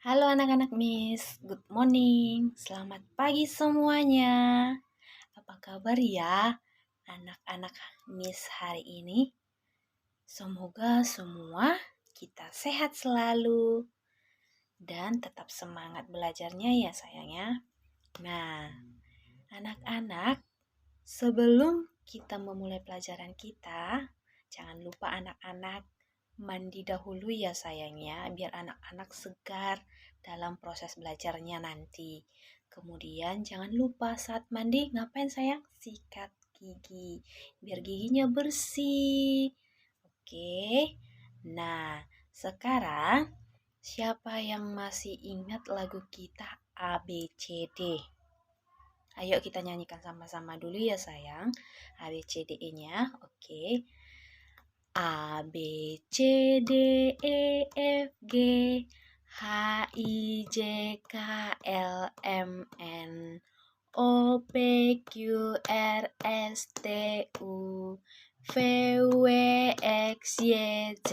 Halo anak-anak Miss, good morning. Selamat pagi semuanya. Apa kabar ya anak-anak Miss hari ini? Semoga semua kita sehat selalu dan tetap semangat belajarnya ya sayangnya. Nah, anak-anak, sebelum kita memulai pelajaran kita, jangan lupa anak-anak mandi dahulu ya sayangnya, biar anak-anak segar dalam proses belajarnya nanti. Kemudian jangan lupa saat mandi ngapain sayang? Sikat gigi, biar giginya bersih. Oke. Nah, sekarang siapa yang masih ingat lagu kita ABCD? Ayo kita nyanyikan sama-sama dulu ya sayang. ABCDE-nya. Oke. A, B, C, D, E, F, G, H, I, J, K, L, M, N, O, P, Q, R, S, T, U, V, W, X, Y, Z.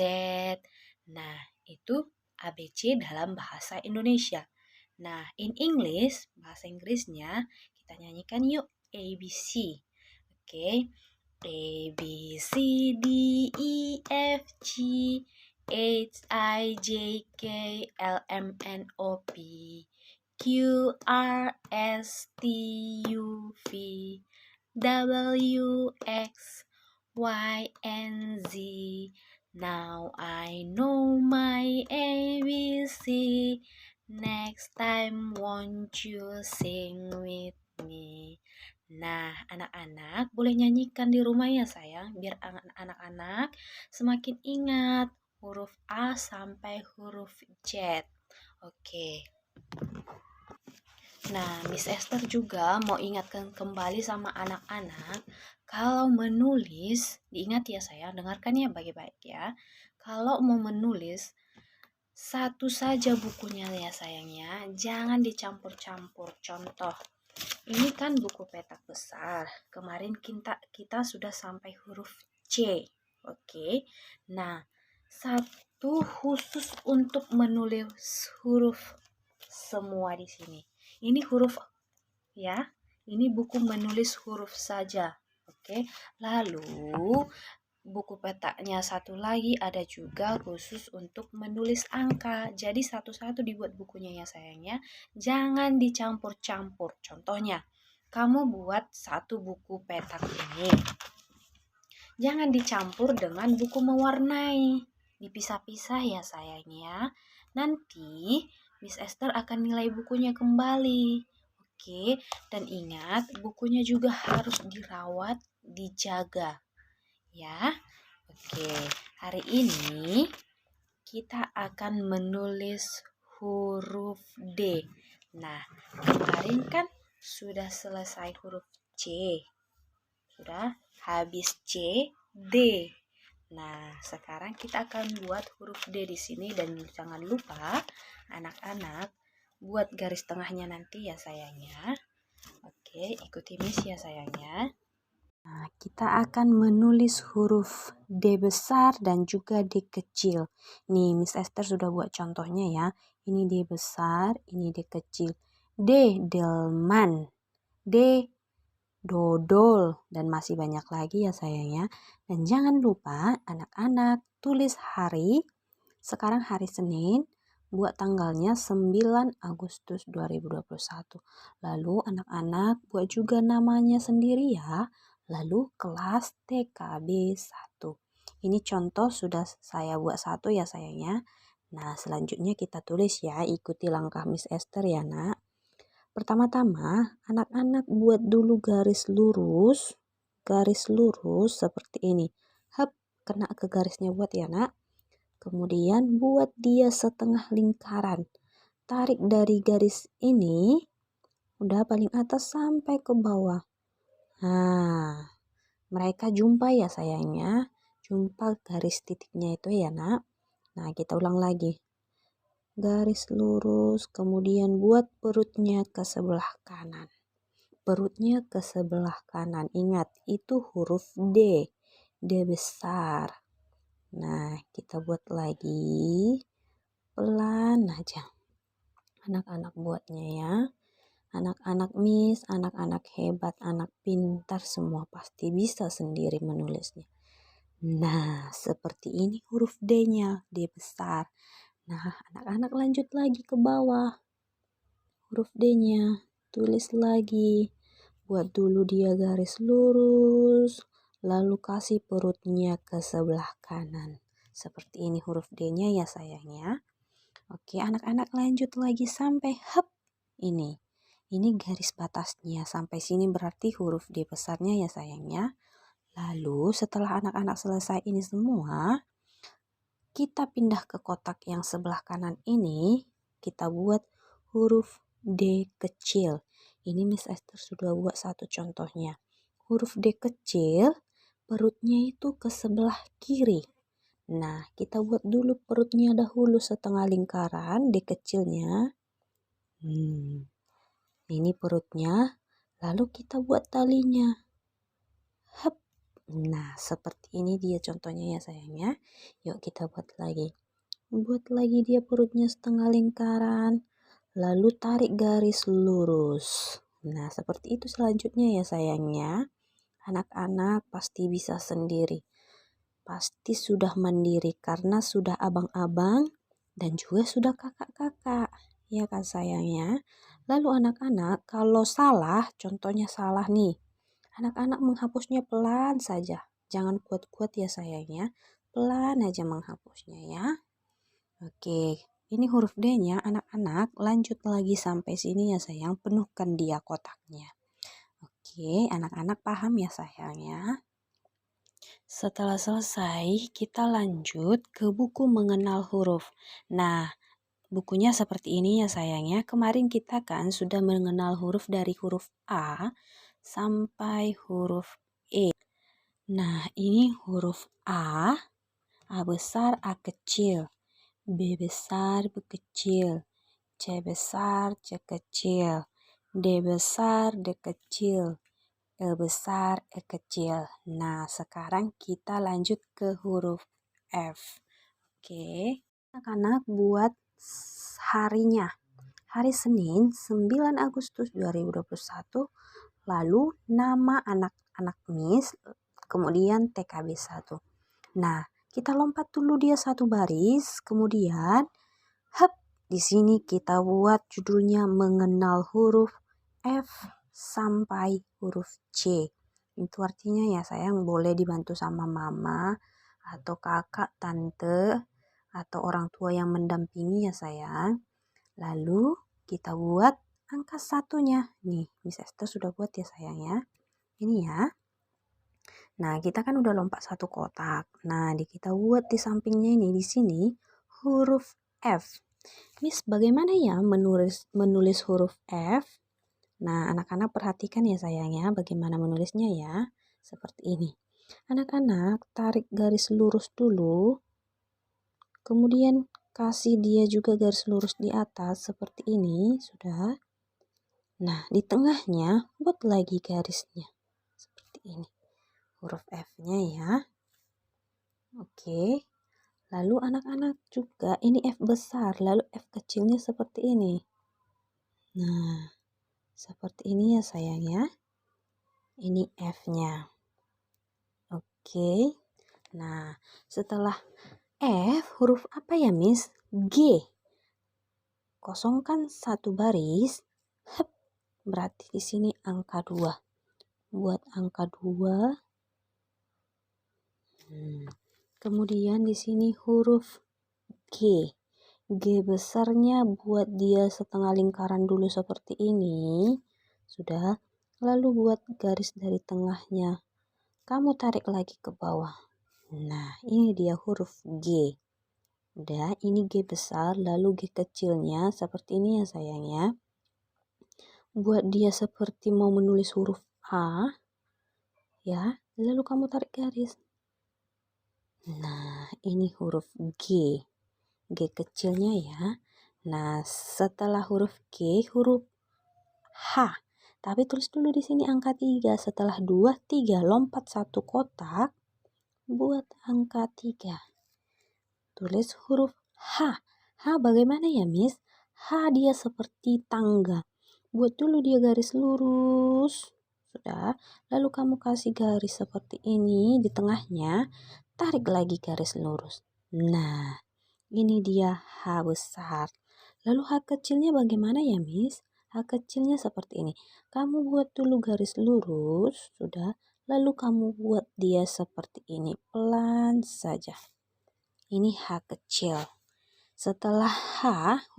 Nah, itu ABC dalam bahasa Indonesia. Nah, in English, bahasa Inggrisnya, kita nyanyikan yuk ABC. Oke. A, B, C, D, E, F, G, H, I, J, K, L, M, N, O, P, Q, R, S, T, U, V, W, X, Y, and Z. Now I know my ABC. Next time won't you sing with me? Nah, anak-anak boleh nyanyikan di rumah ya sayang, biar anak-anak semakin ingat huruf A sampai huruf Z. Oke. Nah, Miss Esther juga mau ingatkan kembali sama anak-anak, kalau menulis, diingat ya sayang, dengarkan ya baik-baik ya. Kalau mau menulis, satu saja bukunya ya sayangnya, jangan dicampur-campur. Contoh, ini kan buku petak besar. Kemarin kita sudah sampai huruf C. Oke. Nah, satu khusus untuk menulis huruf semua di sini. Ini huruf ya. Ini buku menulis huruf saja. Oke. Lalu buku petaknya satu lagi ada juga khusus untuk menulis angka. Jadi satu-satu dibuat bukunya ya sayangnya. Jangan dicampur-campur. Contohnya, kamu buat satu buku petak ini. Jangan dicampur dengan buku mewarnai. Dipisah-pisah ya sayangnya. Nanti Miss Esther akan nilai bukunya kembali. Oke, dan ingat bukunya juga harus dirawat, dijaga. Ya. Oke, hari ini kita akan menulis huruf D. Nah, kemarin kan sudah selesai huruf C. Sudah habis C, D. Nah, sekarang kita akan buat huruf D di sini dan jangan lupa anak-anak buat garis tengahnya nanti ya sayangnya. Oke, ikuti Miss ya sayangnya. Nah, kita akan menulis huruf D besar dan juga D kecil. Nih, Miss Esther sudah buat contohnya ya. Ini D besar, ini D kecil. D, delman. D, dodol. Dan masih banyak lagi ya sayangnya. Dan jangan lupa anak-anak tulis hari. Sekarang hari Senin. Buat tanggalnya 9 Agustus 2021. Lalu anak-anak buat juga namanya sendiri ya. Lalu kelas TKB 1. Ini contoh sudah saya buat satu ya sayangnya. Nah, selanjutnya kita tulis ya, ikuti langkah Miss Esther ya nak. Pertama-tama anak-anak buat dulu garis lurus seperti ini. Hap, kena ke garisnya buat ya nak. Kemudian buat dia setengah lingkaran. Tarik dari garis ini, udah paling atas sampai ke bawah. Nah, mereka jumpa ya sayangnya. Jumpa garis titiknya itu ya nak. Nah, kita ulang lagi. Garis lurus, kemudian buat perutnya ke sebelah kanan. Perutnya ke sebelah kanan. Ingat, itu huruf D. D besar. Nah, kita buat lagi. Pelan aja. anak-anak buatnya ya. Anak-anak Miss, anak-anak hebat, anak pintar semua pasti bisa sendiri menulisnya. Nah, seperti ini huruf D-nya, D besar. Nah, anak-anak lanjut lagi ke bawah. Huruf D-nya, tulis lagi. Buat dulu dia garis lurus, lalu kasih perutnya ke sebelah kanan. Seperti ini huruf D-nya ya sayangnya. Oke, anak-anak lanjut lagi sampai hep ini. Ini garis batasnya. Sampai sini berarti huruf D besarnya ya sayangnya. Lalu setelah anak-anak selesai ini semua, kita pindah ke kotak yang sebelah kanan ini. Kita buat huruf D kecil. Ini Miss Esther sudah buat satu contohnya. Huruf D kecil, perutnya itu ke sebelah kiri. Nah, kita buat dulu perutnya dahulu setengah lingkaran, D kecilnya. Ini perutnya, lalu kita buat talinya. Hep. Nah, seperti ini dia contohnya ya sayangnya. Yuk kita buat lagi. Buat lagi dia perutnya setengah lingkaran. Lalu tarik garis lurus. Nah, seperti itu selanjutnya ya sayangnya. Anak-anak pasti bisa sendiri. Pasti sudah mandiri karena sudah abang-abang dan juga sudah kakak-kakak. Ya kan sayangnya. Lalu anak-anak kalau salah, contohnya salah nih. Anak-anak menghapusnya pelan saja. Jangan kuat-kuat ya sayangnya. Pelan aja menghapusnya ya. Oke, ini huruf D-nya anak-anak lanjut lagi sampai sini ya sayang. Penuhkan dia kotaknya. Oke, anak-anak paham ya sayangnya. Setelah selesai, kita lanjut ke buku mengenal huruf. Nah, bukunya seperti ini ya sayangnya. Kemarin kita kan sudah mengenal huruf dari huruf A sampai huruf E. Nah, ini huruf A besar, A kecil, B besar, B kecil, C besar, C kecil, D besar, D kecil, E besar, E kecil. Nah, sekarang kita lanjut ke huruf F. Oke, anak-anak buat harinya. Hari Senin 9 Agustus 2021. Lalu nama anak-anak Miss, kemudian TKB 1. Nah, kita lompat dulu dia satu baris, kemudian di sini kita buat judulnya mengenal huruf F sampai huruf C. Itu artinya ya sayang boleh dibantu sama mama atau kakak, tante, atau orang tua yang mendampingi ya sayang. Lalu kita buat angka satunya. Nih, Miss Esther sudah buat ya sayang ya. Ini ya. Nah, kita kan udah lompat satu kotak. Nah, kita buat di sampingnya ini, di sini huruf F. Miss, bagaimana ya menulis huruf F? Nah, anak-anak perhatikan ya sayang ya, bagaimana menulisnya ya. Seperti ini. Anak-anak tarik garis lurus dulu. Kemudian kasih dia juga garis lurus di atas seperti ini, sudah. Nah, di tengahnya buat lagi garisnya. Seperti ini. Huruf F-nya ya. Oke. Lalu anak-anak juga ini F besar, lalu F kecilnya seperti ini. Nah, seperti ini ya sayang ya. Ini F-nya. Oke. Nah, setelah F, huruf apa ya, Miss? G. Kosongkan satu baris. Hep. Berarti di sini angka 2. Buat angka 2. Kemudian di sini huruf G. G besarnya buat dia setengah lingkaran dulu seperti ini. Sudah. Lalu buat garis dari tengahnya. Kamu tarik lagi ke bawah. Nah, ini dia huruf G. Udah, ini G besar, lalu G kecilnya seperti ini ya sayang ya. Buat dia seperti mau menulis huruf A. Ya, lalu kamu tarik garis. Nah, ini huruf G. G kecilnya ya. Nah, setelah huruf G, huruf H. Tapi tulis dulu di sini angka 3. Setelah 2, 3 lompat satu kotak. Buat angka 3. Tulis huruf H. H bagaimana ya, Miss? H dia seperti tangga. Buat dulu dia garis lurus. Sudah. Lalu kamu kasih garis seperti ini di tengahnya. Tarik lagi garis lurus. Nah, ini dia H besar. Lalu H kecilnya bagaimana ya, Miss? H kecilnya seperti ini. Kamu buat dulu garis lurus, sudah. Lalu kamu buat dia seperti ini. Pelan saja. Ini H kecil. Setelah H,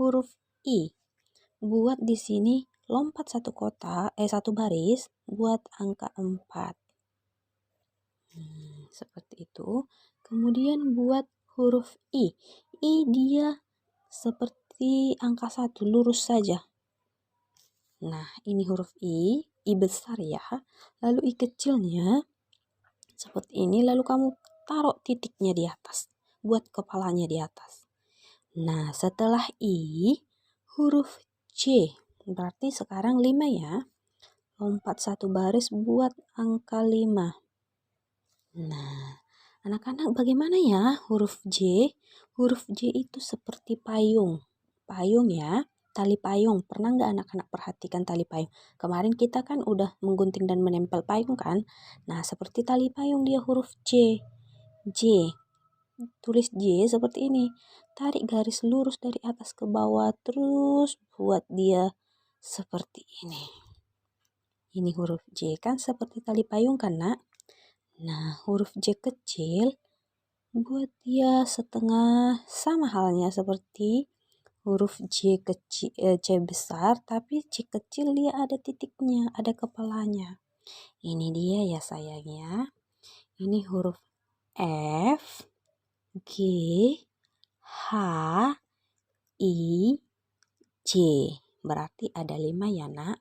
huruf I. Buat di sini lompat satu baris, buat angka 4. Seperti itu. Kemudian buat huruf I. I dia seperti angka 1, lurus saja. Nah, ini huruf I besar ya. Lalu I kecilnya seperti ini, lalu kamu taruh titiknya di atas. Buat kepalanya di atas. Nah, setelah I, huruf J. Berarti sekarang 5 ya. Lompat satu baris buat angka 5. Nah, anak-anak bagaimana ya huruf J? Huruf J itu seperti payung. Payung ya, tali payung. Pernah nggak anak-anak perhatikan tali payung? Kemarin kita kan udah menggunting dan menempel payung kan? Nah, seperti tali payung dia huruf J. J. Tulis J seperti ini. Tarik garis lurus dari atas ke bawah terus buat dia seperti ini. Ini huruf J kan seperti tali payung kan, Nak? Nah, huruf J kecil buat dia setengah sama halnya seperti huruf J kecil, J besar, tapi J kecil dia ada titiknya, ada kepalanya. Ini dia ya sayangnya. Ini huruf F, G, H, I, J. Berarti ada 5 ya, Nak.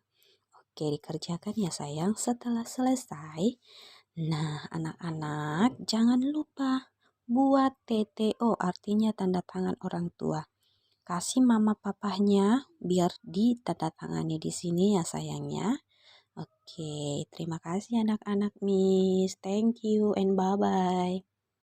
Oke, dikerjakan ya sayang. Setelah selesai, nah, anak-anak jangan lupa buat TTO, artinya tanda tangan orang tua. Kasih mama papahnya biar ditandatangani di sini ya sayangnya. Oke, terima kasih anak-anak Miss. Thank you and bye-bye.